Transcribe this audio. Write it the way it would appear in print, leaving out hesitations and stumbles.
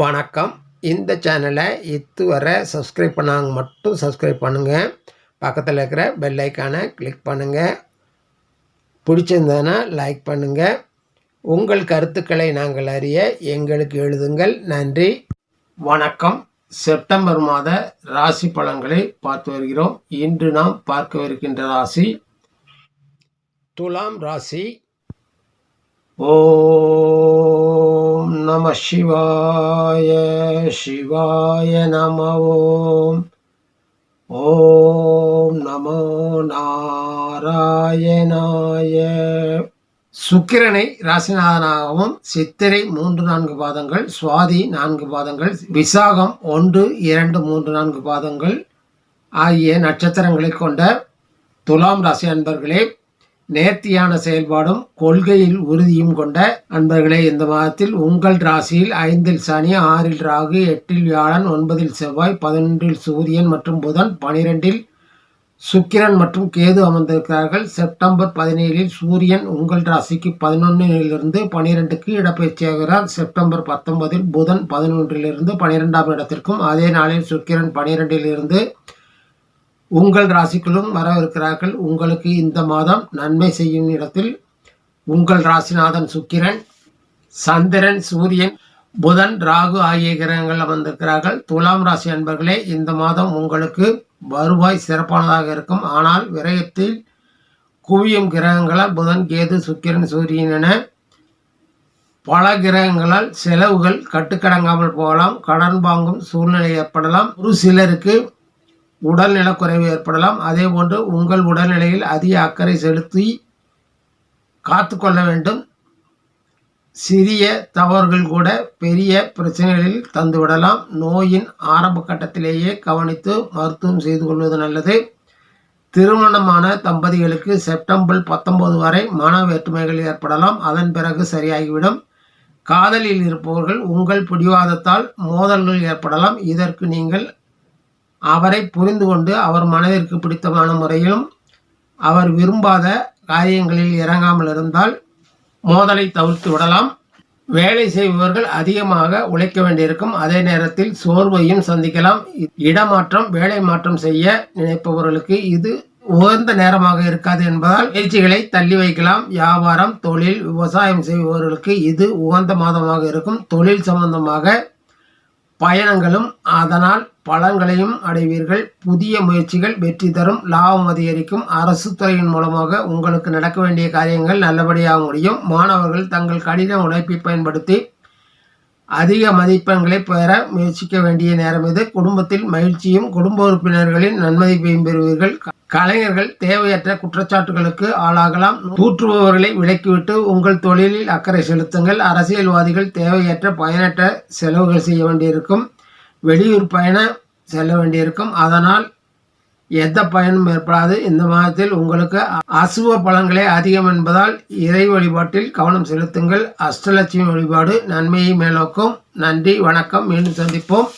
வணக்கம். இந்த சேனலை இதுவரை சப்ஸ்கிரைப் பண்ணாங்க மட்டும் சப்ஸ்கிரைப் பண்ணுங்கள். பக்கத்தில் இருக்கிற பெல் ஐக்கானை கிளிக் பண்ணுங்கள். பிடிச்சிருந்ததுன்னா லைக் பண்ணுங்கள். உங்கள் கருத்துக்களை நாங்கள் அறிய எங்களுக்கு எழுதுங்கள். நன்றி, வணக்கம். செப்டம்பர் மாத ராசி பலன்களை பார்த்து வருகிறோம். இன்று நாம் பார்க்கவிருக்கின்ற ராசி துலாம் ராசி. ஓம் நம சிவாய சிவாய நம. ஓம் நமோ நாராயணாய. சுக்கிரனை ராசிநாதனாகவும், சித்திரை 3-4 பாதங்கள், சுவாதி 4 பாதங்கள், விசாகம் 1, 2, 3, 4 பாதங்கள் ஆகிய நட்சத்திரங்களை கொண்ட துலாம் ராசி அன்பர்களே, நேர்த்தியான செயல்பாடும் கொள்கையில் உறுதியும் கொண்ட அன்பர்களே, இந்த மாதத்தில் உங்கள் ராசியில் 5இல் சனி, 6இல் ராகு, 8இல் வியாழன், 9இல் செவ்வாய், 11இல் சூரியன் மற்றும் புதன், 12இல் சுக்கிரன் மற்றும் கேது அமர்ந்திருக்கிறார்கள். செப்டம்பர் 17இல் சூரியன் உங்கள் ராசிக்கு 11இலிருந்து 12க்கு இடப்பெயர்ச்சியாகிறார். செப்டம்பர் 19இல் புதன் 11இலிருந்து 12ஆம் இடத்திற்கும், அதே நாளில் சுக்கிரன் 12இலிருந்து உங்கள் ராசிக்குள்ளும் வரவிருக்கிறார்கள். உங்களுக்கு இந்த மாதம் நன்மை செய்யும் இடத்தில் உங்கள் ராசிநாதன் சுக்கிரன், சந்திரன், சூரியன், புதன், ராகு ஆகிய கிரகங்கள் அமர்ந்திருக்கிறார்கள். துலாம் ராசி அன்பர்களே, இந்த மாதம் உங்களுக்கு வருவாய் சிறப்பானதாக இருக்கும். ஆனால் விரயத்தில் குவியும் கிரகங்களால் புதன், கேது, சுக்கிரன், சூரியன் என பல கிரகங்களால் செலவுகள் கட்டுக்கடங்காமல் போகலாம். கடன் வாங்கும் சூழ்நிலை ஏற்படலாம். ஒரு சிலருக்கு உடல்நலக்குறைவு ஏற்படலாம். அதே போன்று உங்கள் உடல்நிலையில் அதிக அக்கறை செலுத்தி காத்து கொள்ள வேண்டும். சிறிய தவறுகள் கூட பெரிய பிரச்சனைகளில் தந்துவிடலாம். நோயின் ஆரம்ப கட்டத்திலேயே கவனித்து மருத்துவம் செய்து கொள்வது நல்லது. திருமணமான தம்பதிகளுக்கு செப்டம்பர் 19 வரை மன வேற்றுமைகள் ஏற்படலாம். அதன் பிறகு சரியாகிவிடும். காதலில் இருப்பவர்கள் உங்கள் பிடிவாதத்தால் மோதல்கள் ஏற்படலாம். இதற்கு நீங்கள் அவரை புரிந்து கொண்டு அவர் மனதிற்கு பிடித்தமான முறையிலும் அவர் விரும்பாத காரியங்களில் இறங்காமல் இருந்தால் மோதலை தவிர்த்து விடலாம். வேலை செய்பவர்கள் அதிகமாக உழைக்க வேண்டியிருக்கும். அதே நேரத்தில் சோர்வையும் சந்திக்கலாம். இடமாற்றம், வேலை மாற்றம் செய்ய நினைப்பவர்களுக்கு இது உகந்த நேரமாக இருக்காது என்பதால் முயற்சிகளை தள்ளி வைக்கலாம். வியாபாரம், தொழில், விவசாயம் செய்பவர்களுக்கு இது உகந்த மாதமாக இருக்கும். தொழில் சம்பந்தமாக பயணங்களும் அதனால் பலன்களையும் அடைவீர்கள். புதிய முயற்சிகள் வெற்றி தரும். லாபம் அதிகரிக்கும். அரசு துறையின் மூலமாக உங்களுக்கு நடக்க வேண்டிய காரியங்கள் நல்லபடியாக முடியும். மாணவர்கள் தங்கள் கடின உழைப்பை பயன்படுத்தி அதிக மதிப்பெண்களை பெற முயற்சிக்க வேண்டிய நேரம் இது. குடும்பத்தில் மகிழ்ச்சியும் குடும்ப உறுப்பினர்களின் நன்மதிப்பையும் பெறுவீர்கள். கலைஞர்கள் தேவையற்ற குற்றச்சாட்டுகளுக்கு ஆளாகலாம். தூற்றுபவர்களை விலக்கிவிட்டு உங்கள் தொழிலில் அக்கறை செலுத்துங்கள். அரசியல்வாதிகள் தேவையற்ற பயனற்ற செலவுகள் செய்ய வேண்டியிருக்கும். வெளியூர் பயணம் செல்ல வேண்டியிருக்கும். அதனால் எந்த பயனும் ஏற்படாது. இந்த மாதத்தில் உங்களுக்கு அசுப பலன்களே அதிகம் என்பதால் இறை வழிபாட்டில் கவனம் செலுத்துங்கள். அஷ்டலட்சுமி வழிபாடு நன்மையை மேலோக்கும். நன்றி, வணக்கம். மீண்டும் சந்திப்போம்.